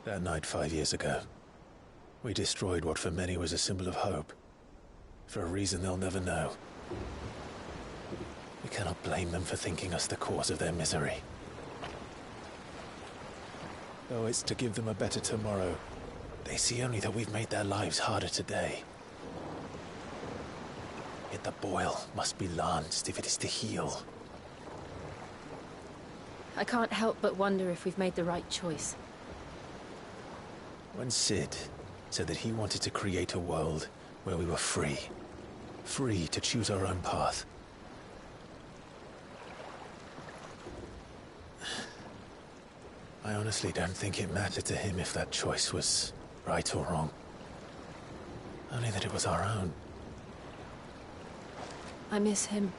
That night 5 years ago, we destroyed what for many was a symbol of hope. For a reason they'll never know. We cannot blame them for thinking us the cause of their misery. Though it's to give them a better tomorrow, they see only that we've made their lives harder today. Yet the boil must be lanced if it is to heal. I can't help but wonder if we've made the right choice. When Sid said that he wanted to create a world where we were free. Free to choose our own path. I honestly don't think it mattered to him if that choice was right or wrong. Only that it was our own. I miss him.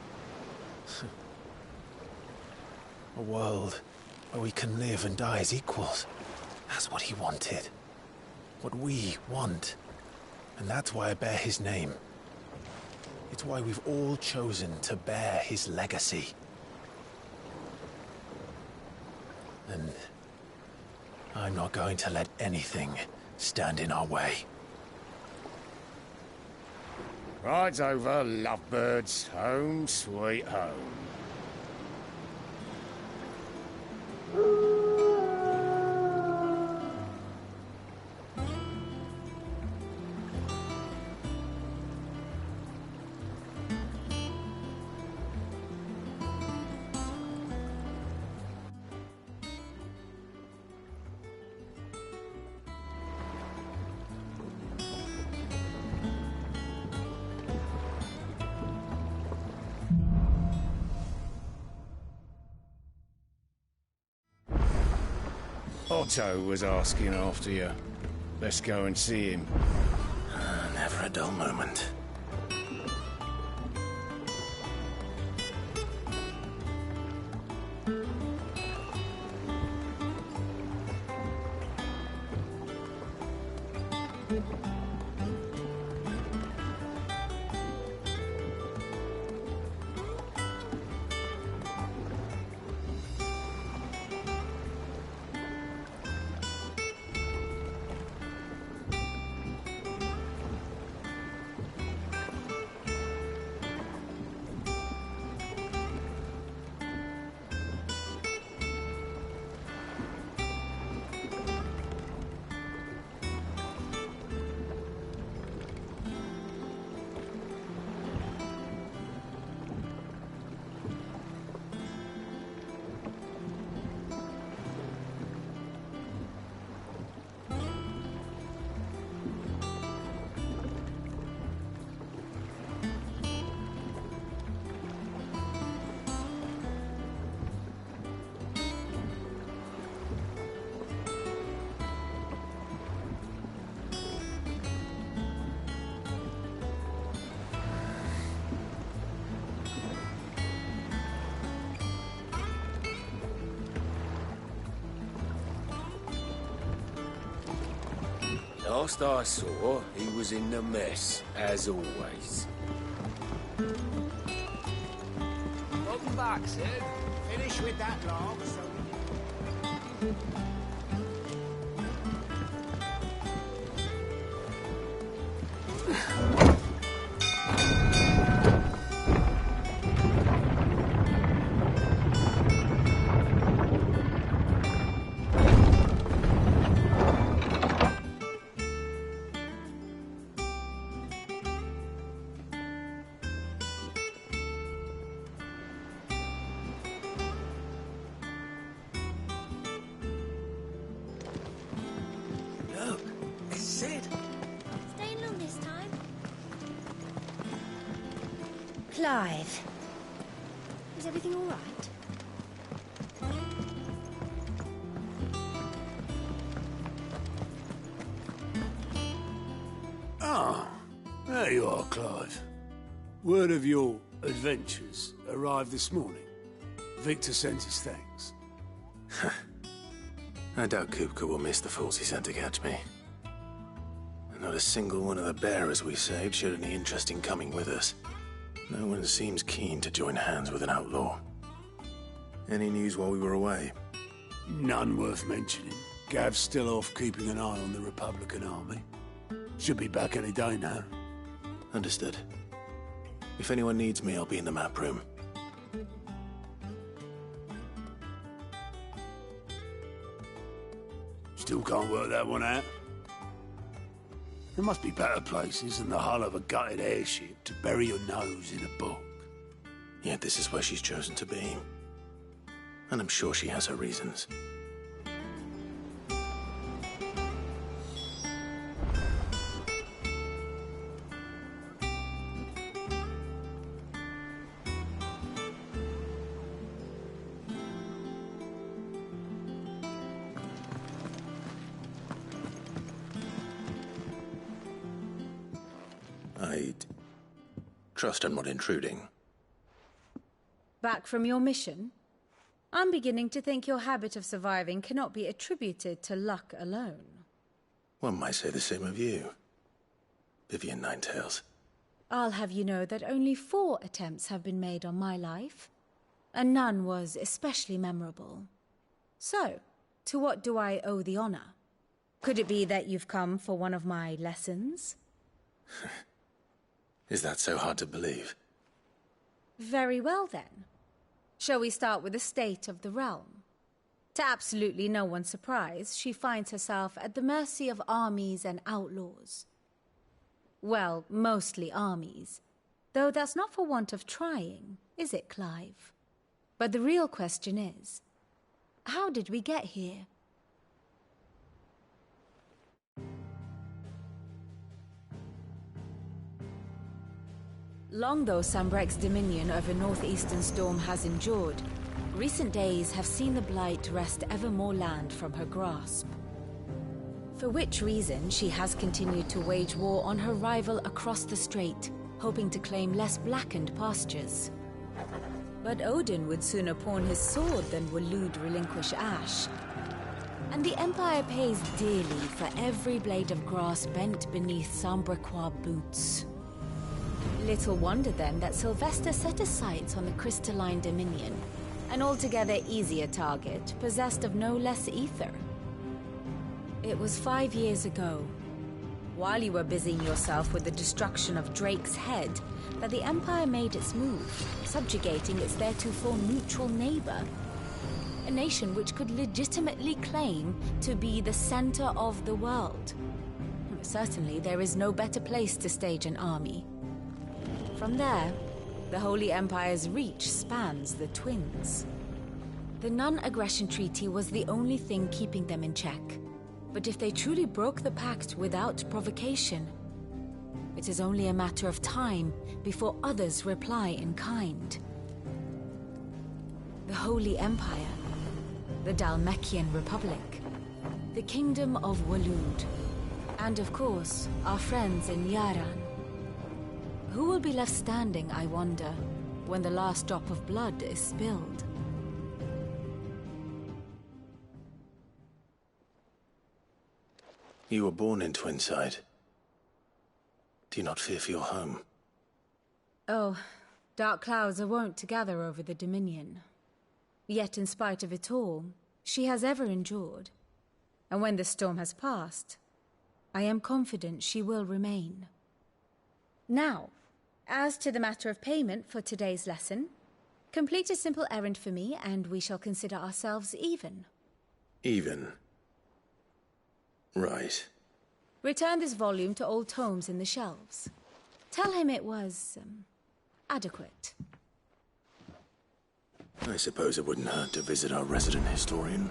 A world where we can live and die as equals. That's what he wanted. What we want. And that's why I bear his name. It's why we've all chosen to bear his legacy. And I'm not going to let anything stand in our way. Ride's over, lovebirds. Home sweet home. Otto was asking after you. Let's go and see him. Never a dull moment. Last I saw, he was in the mess, as always. Welcome back, Sid. Finish with that log, so we Clive. Is everything all right? Ah, there you are, Clive. Word of your adventures arrived this morning. Victor sent his thanks. I doubt Kupka will miss the fools he sent to catch me. And not a single one of the bearers we saved showed any interest in coming with us. No one seems keen to join hands with an outlaw. Any news while we were away? None worth mentioning. Gav's still off keeping an eye on the Republican army. Should be back any day now. Understood. If anyone needs me, I'll be in the map room. Still can't work that one out? There must be better places than the hull of a gutted airship to bury your nose in a book. Yet this is where she's chosen to be. And I'm sure she has her reasons. I'd trust I'm not intruding. Back from your mission? I'm beginning to think your habit of surviving cannot be attributed to luck alone. One might say the same of you, Vivian Ninetails. I'll have you know that only 4 attempts have been made on my life, and none was especially memorable. So, to what do I owe the honor? Could it be that you've come for one of my lessons? Is that so hard to believe? Very well then. Shall we start with the state of the realm? To absolutely no one's surprise, she finds herself at the mercy of armies and outlaws. Well, mostly armies. Though that's not for want of trying, is it, Clive? But the real question is, how did we get here? Long though Sanbreque's dominion over northeastern Storm has endured, recent days have seen the Blight wrest ever more land from her grasp. For which reason she has continued to wage war on her rival across the strait, hoping to claim less blackened pastures. But Odin would sooner pawn his sword than Waloed relinquish Ash. And the Empire pays dearly for every blade of grass bent beneath Sanbrequois boots. Little wonder then that Sylvester set his sights on the Crystalline Dominion, an altogether easier target, possessed of no less ether. It was 5 years ago, while you were busying yourself with the destruction of Drake's head, that the Empire made its move, subjugating its theretofore neutral neighbor. A nation which could legitimately claim to be the center of the world. Certainly there is no better place to stage an army. From there, the Holy Empire's reach spans the Twins. The non-aggression treaty was the only thing keeping them in check. But if they truly broke the pact without provocation, it is only a matter of time before others reply in kind. The Holy Empire, the Dhalmekian Republic, the Kingdom of Waloed, and of course, our friends in Haearann. Who will be left standing, I wonder, when the last drop of blood is spilled? You were born in Twinside. Do you not fear for your home? Oh, dark clouds are wont to gather over the Dominion. Yet in spite of it all, she has ever endured. And when the storm has passed, I am confident she will remain. Now, as to the matter of payment for today's lesson, complete a simple errand for me and we shall consider ourselves even. Even? Right. Return this volume to old tomes in the shelves. Tell him it was, adequate. I suppose it wouldn't hurt to visit our resident historian.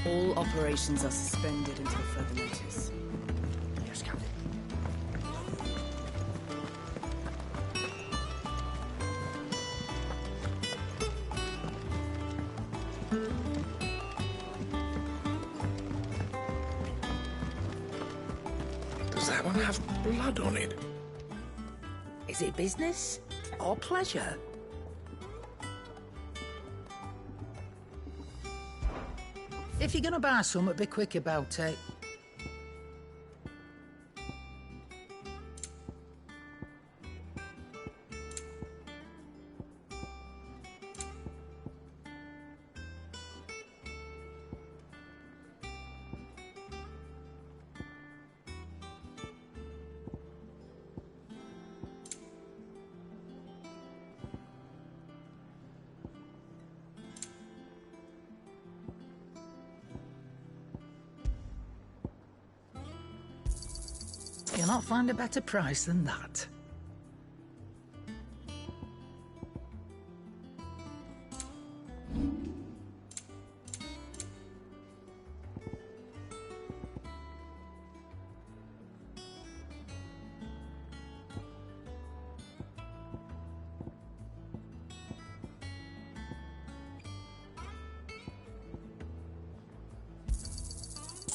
All operations are suspended until further notice. Yes, Captain. Does that one have blood on it? Is it business or pleasure? If you're gonna buy something, be quick about it. You'll not find a better price than that.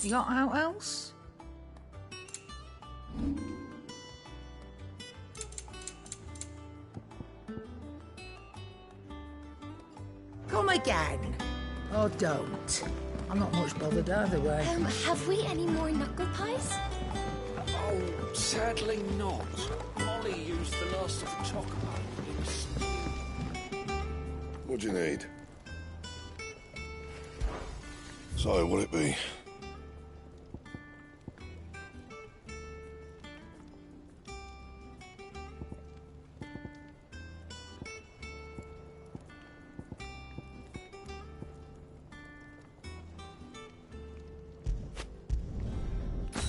You got out else? Come again. Or don't. I'm not much bothered either way. Have we any more knuckle pies? Oh, sadly not. Molly used the last of the chocolate in a stew. What do you need? So, what'll it be?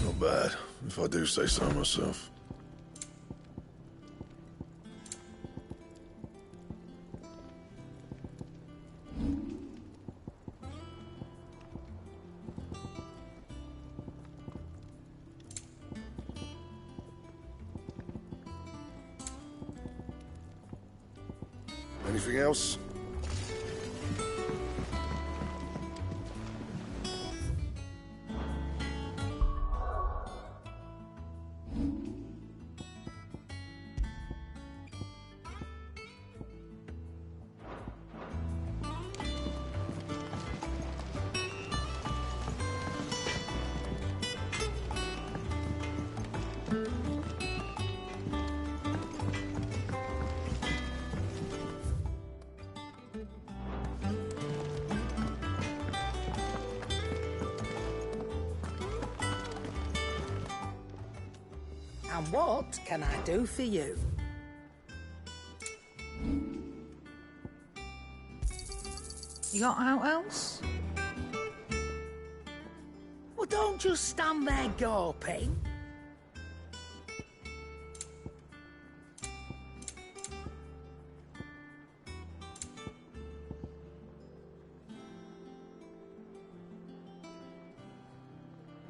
Not bad, if I do say so myself. Anything else? And what can I do for you? You got out else? Well, don't just stand there gawping.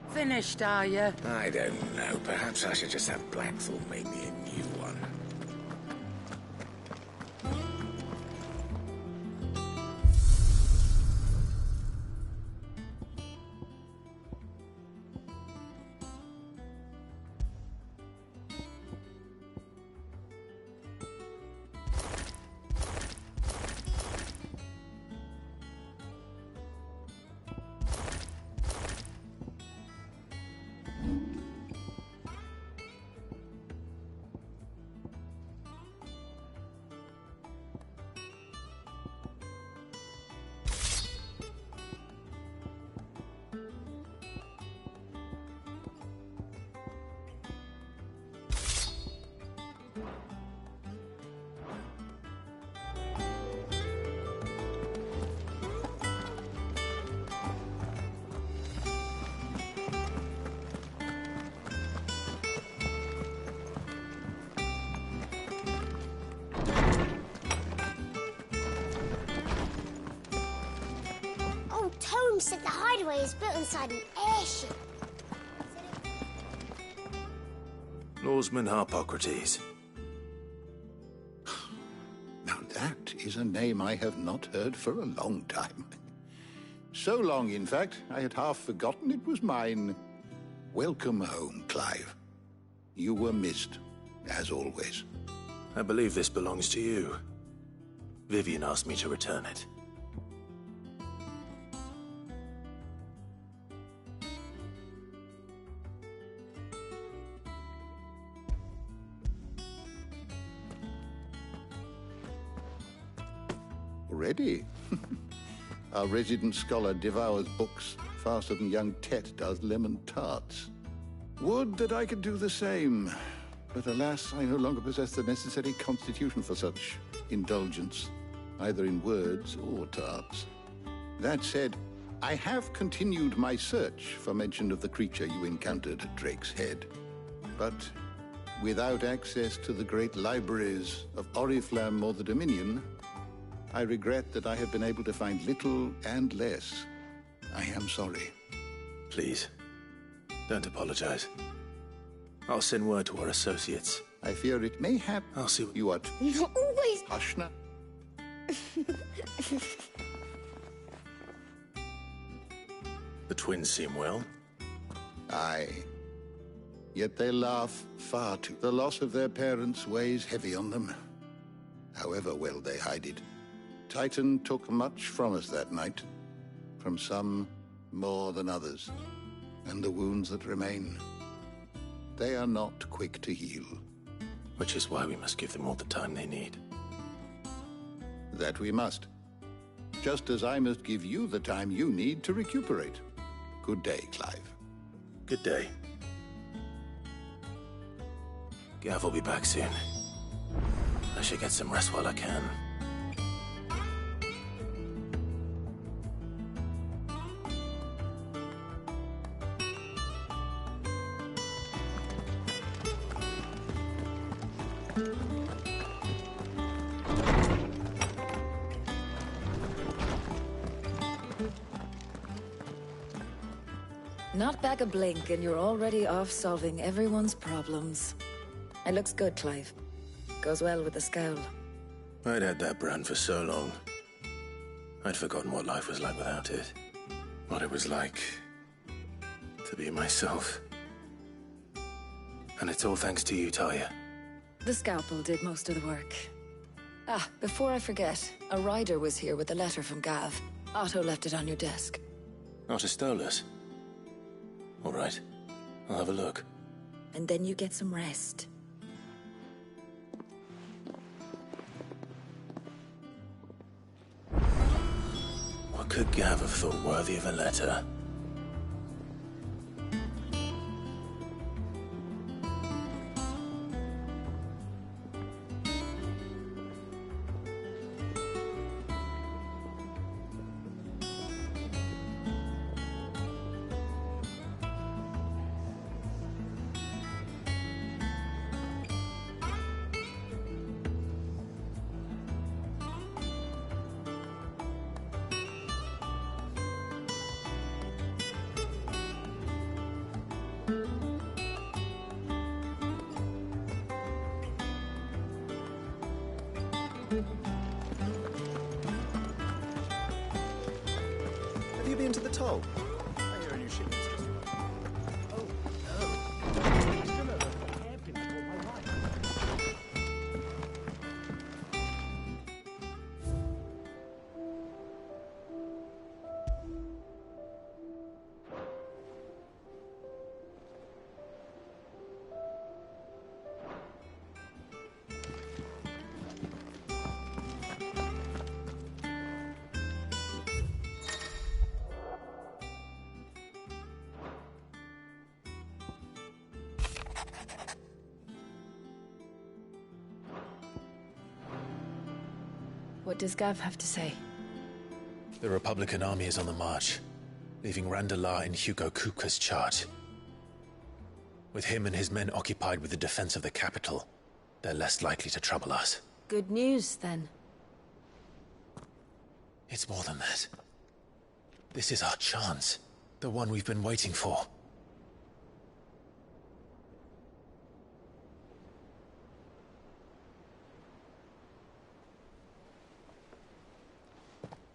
Finished, are you? I don't know. Perhaps I should just have Blackthorn make me a new one. said the Hideaway is built inside an airship. Lawsman Harpocrates. Now that is a name I have not heard for a long time. So long, in fact, I had half forgotten it was mine. Welcome home, Clive. You were missed, as always. I believe this belongs to you. Vivian asked me to return it. Already? Our resident scholar devours books faster than young Tet does lemon tarts. Would that I could do the same. But alas, I no longer possess the necessary constitution for such indulgence, either in words or tarts. That said, I have continued my search for mention of the creature you encountered at Drake's Head. But without access to the great libraries of Oriflamme or the Dominion, I regret that I have been able to find little and less. I am sorry. Please, don't apologize. I'll send word to our associates. I fear it may happen. I'll see what you are. You're always. Hush now. The twins seem well. Aye. Yet they laugh far too. The loss of their parents weighs heavy on them. However well they hide it. Titan took much from us that night. From some more than others. And the wounds that remain, they are not quick to heal. Which is why we must give them all the time they need. That we must. Just as I must give you the time you need to recuperate. Good day, Clive. Good day. Gav will be back soon. I should get some rest while I can. Not back a blink and you're already off solving everyone's problems. It looks good, Clive. Goes well with the scowl. I'd had that brand for so long. I'd forgotten what life was like without it. What it was like to be myself. And it's all thanks to you, Talia. The scalpel did most of the work. Ah, before I forget, a rider was here with a letter from Gav. Otto left it on your desk. Not a stolus. All right, I'll have a look. And then you get some rest. What could Gav have thought worthy of a letter? Have you been to the toll? I hear a new shipment just arrived. Oh, no. Still a local hairpin for my wife. What does Gav have to say? The Republican army is on the march, leaving Randalar in Hugo Kuka's charge. With him and his men occupied with the defense of the capital, they're less likely to trouble us. Good news, then. It's more than that. This is our chance. The one we've been waiting for.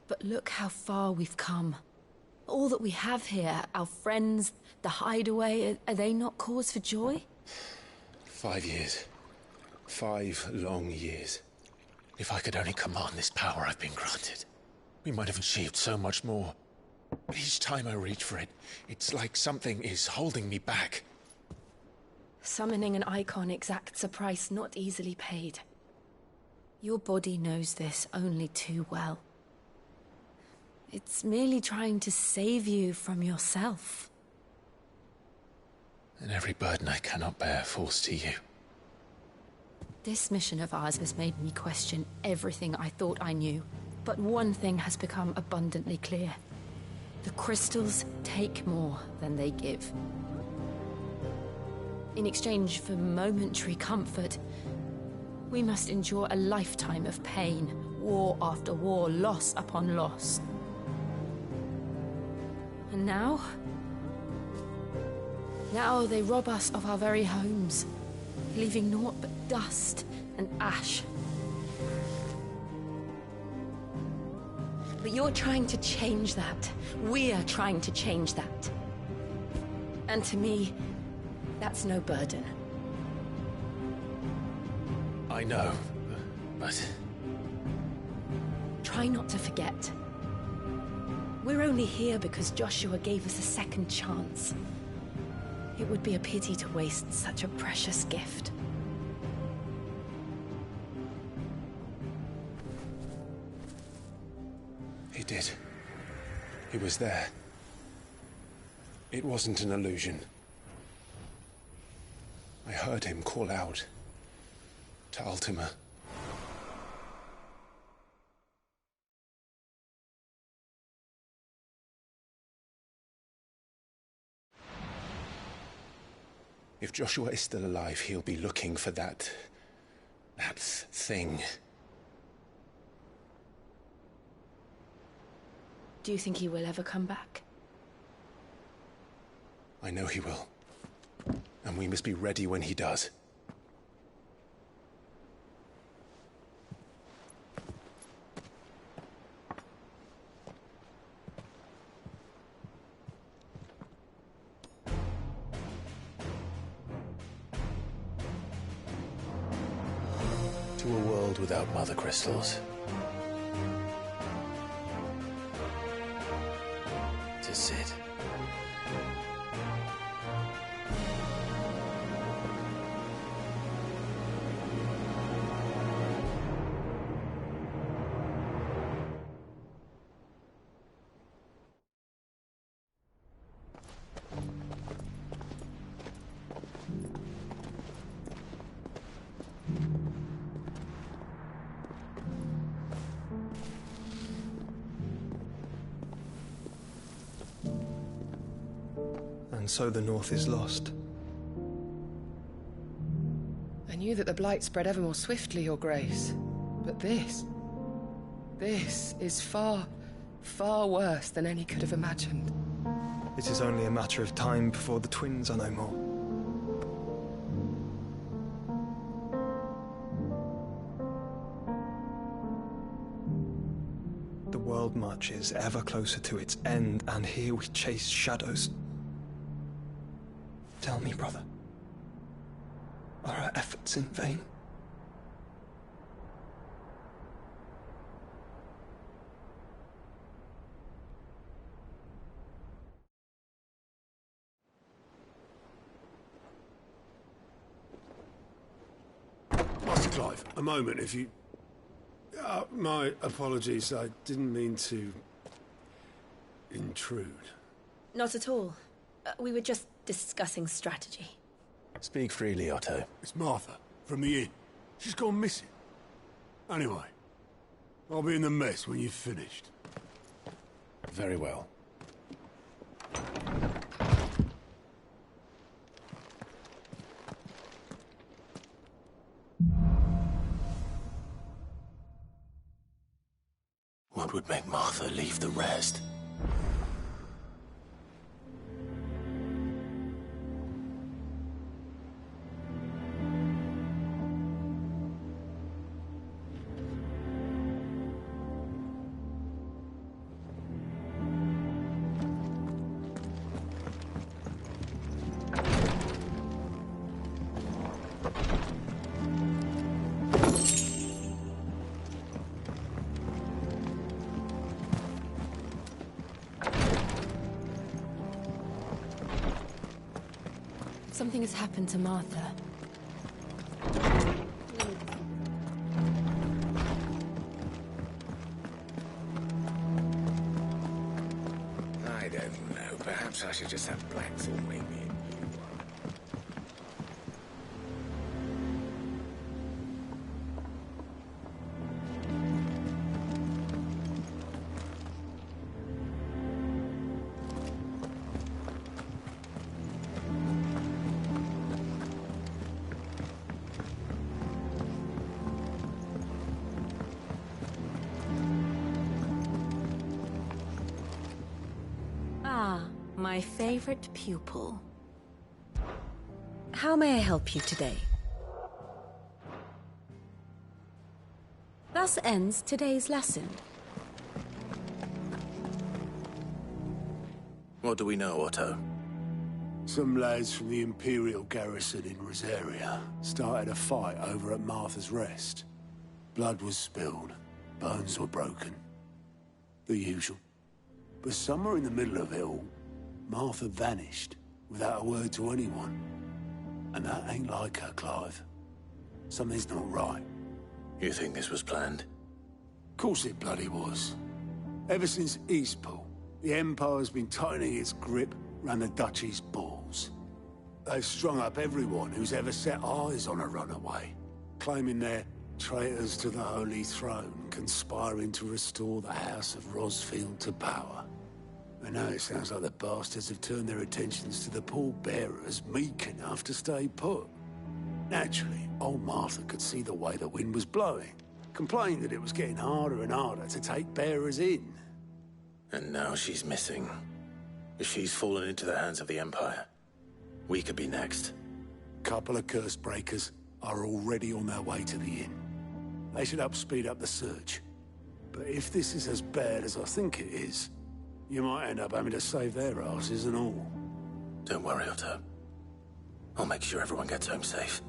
But look how far we've come. All that we have here, our friends, the Hideaway, are they not cause for joy? 5 years. 5 long years. If I could only command this power I've been granted, we might have achieved so much more. But each time I reach for it, it's like something is holding me back. Summoning an icon exacts a price not easily paid. Your body knows this only too well. It's merely trying to save you from yourself. And every burden I cannot bear falls to you. This mission of ours has made me question everything I thought I knew. But one thing has become abundantly clear. The crystals take more than they give. In exchange for momentary comfort, we must endure a lifetime of pain, war after war, loss upon loss. And now they rob us of our very homes, leaving naught but dust and ash. But you're trying to change that. We're trying to change that. And to me, that's no burden. I know, but... Try not to forget. We're only here because Joshua gave us a second chance. It would be a pity to waste such a precious gift. He did. He was there. It wasn't an illusion. I heard him call out to Ultima. If Joshua is still alive, he'll be looking for that thing. Do you think he will ever come back? I know he will. And we must be ready when he does. To a world without mother crystals. To Sid. And so the North is lost. I knew that the Blight spread ever more swiftly, Your Grace. But this is far, far worse than any could have imagined. It is only a matter of time before the twins are no more. The world marches ever closer to its end, and here we chase shadows. Tell me, brother, are our efforts in vain? Master Clive, a moment, if you... my apologies, I didn't mean to... intrude. Not at all. We were just discussing strategy. Speak freely, Otto. It's Martha, from the inn. She's gone missing. Anyway, I'll be in the mess when you've finished. Very well. What would make Martha leave the rest? Something has happened to Martha. I don't know. Perhaps I should just have Blackthorn make me a new one. My favorite pupil. How may I help you today? Thus ends today's lesson. What do we know, Otto? Some lads from the Imperial garrison in Rosaria started a fight over at Martha's Rest. Blood was spilled, bones were broken. The usual. But somewhere in the middle of it all, Martha vanished without a word to anyone. And that ain't like her, Clive. Something's not right. You think this was planned? Course it bloody was. Ever since Eastpool, the Empire's been tightening its grip round the Duchy's balls. They've strung up everyone who's ever set eyes on a runaway, claiming they're traitors to the Holy Throne, conspiring to restore the House of Rosfield to power. And now it sounds like the bastards have turned their attentions to the pallbearers meek enough to stay put. Naturally, old Martha could see the way the wind was blowing, complained that it was getting harder and harder to take bearers in. And now she's missing. If she's fallen into the hands of the Empire, we could be next. Couple of curse breakers are already on their way to the inn. They should speed up the search. But if this is as bad as I think it is, you might end up having to save their asses and all. Don't worry, Otto. I'll make sure everyone gets home safe.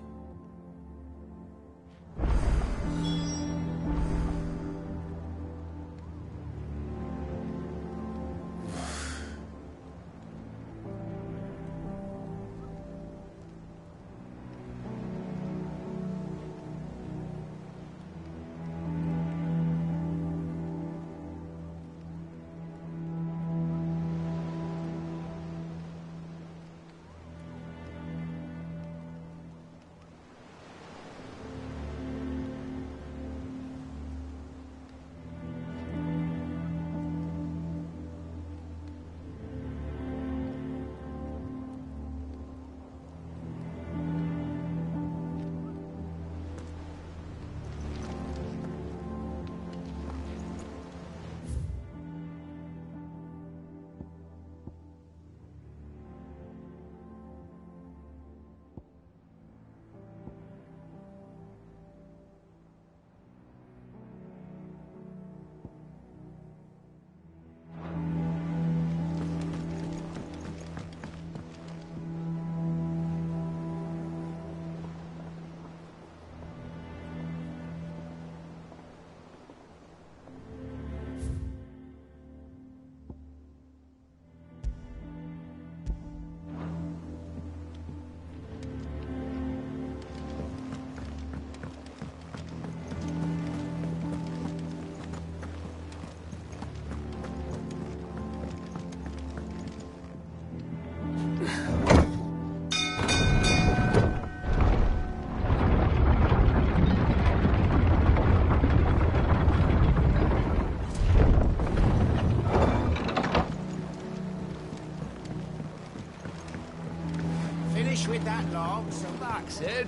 With that log, so that's it.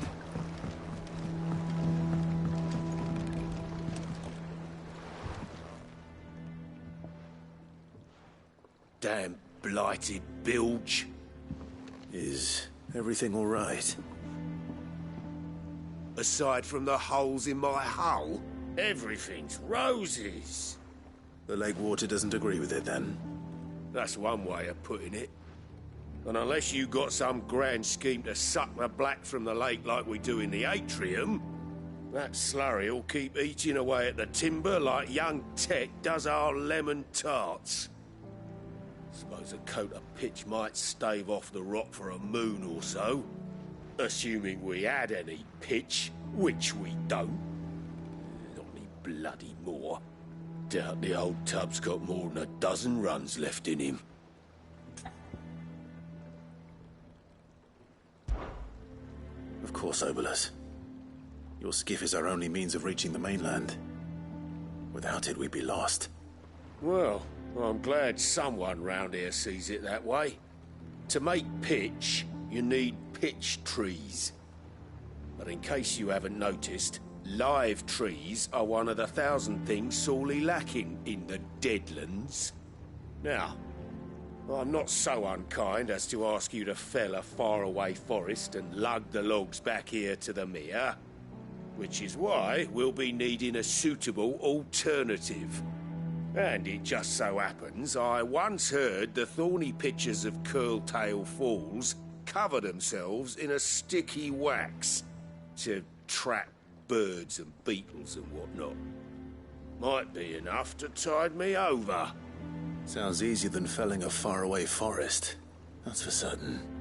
Damn blighted bilge. Is everything all right? Aside from the holes in my hull, everything's roses. The lake water doesn't agree with it, then? That's one way of putting it. And unless you got some grand scheme to suck the black from the lake like we do in the atrium, that slurry will keep eating away at the timber like young Tet does our lemon tarts. Suppose a coat of pitch might stave off the rot for a moon or so. Assuming we had any pitch, which we don't. Not any bloody more. Doubt the old tub's got more than a dozen runs left in him. Of course, Obolus. Your skiff is our only means of reaching the mainland. Without it, we'd be lost. Well, I'm glad someone round here sees it that way. To make pitch, you need pitch trees. But in case you haven't noticed, live trees are one of the 1,000 things sorely lacking in the Deadlands. Now, I'm not so unkind as to ask you to fell a faraway forest and lug the logs back here to the mere, which is why we'll be needing a suitable alternative. And it just so happens I once heard the thorny pitchers of Curltail Falls cover themselves in a sticky wax to trap birds and beetles and whatnot. Might be enough to tide me over. Sounds easier than felling a faraway forest. That's for certain.